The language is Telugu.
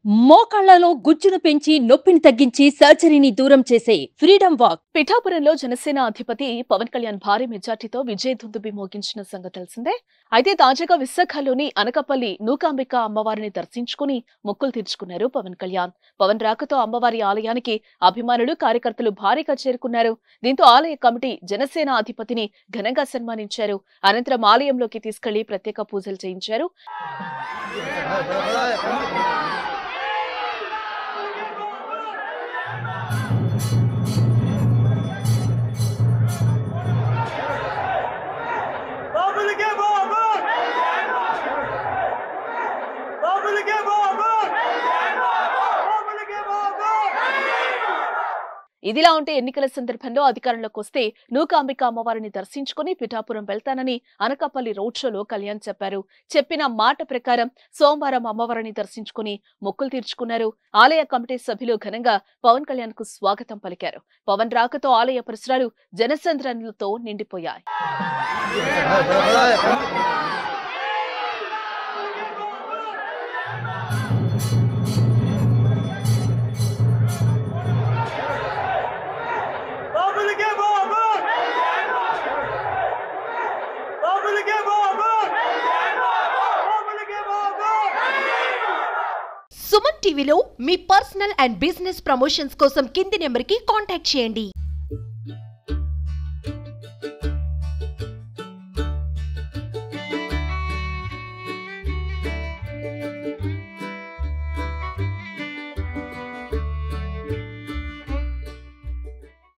మోకాళ్లలో గుజ్జును పెంచి నొప్పిని తగ్గించి సర్జరీని దూరం చేసే ఫ్రీడమ్ వాక్. పిఠాపురంలో జనసేన అధిపతి పవన్ కళ్యాణ్ భారీ మెజార్టీతో విజయ దుందుబి మోగించిన సంగతి తెలిసిందే. అయితే తాజాగా విశాఖలోని అనకపల్లి నూకాంబిక అమ్మవారిని దర్శించుకుని మొక్కులు తీర్చుకున్నారు పవన్ కళ్యాణ్. పవన్ రాకతో అమ్మవారి ఆలయానికి అభిమానులు కార్యకర్తలు భారీగా చేరుకున్నారు. దీంతో ఆలయ కమిటీ జనసేన అధిపతిని ఘనంగా సన్మానించారు. అనంతరం ఆలయంలోకి తీసుకెళ్లి ప్రత్యేక పూజలు చేయించారు. ఇదిలా ఉంటే ఎన్నికల సందర్భంలో అధికారంలోకి వస్తే నూకాంబిక అమ్మవారిని దర్శించుకుని పిఠాపురం వెళ్తానని అనకాపల్లి రోడ్ షోలో కళ్యాణ్ చెప్పారు. చెప్పిన మాట ప్రకారం సోమవారం అమ్మవారిని దర్శించుకుని మొక్కులు తీర్చుకున్నారు. ఆలయ కమిటీ సభ్యులు ఘనంగా పవన్ కళ్యాణ్ కు స్వాగతం పలికారు. పవన్ రాకతో ఆలయ పరిసరాలు జనసంద్రంతో నిండిపోయాయి. సుమన్ టీవీలో మీ పర్సనల్ అండ్ బిజినెస్ ప్రమోషన్స్ కోసం కింది నెంబర్కి కాంటాక్ట్ చేయండి.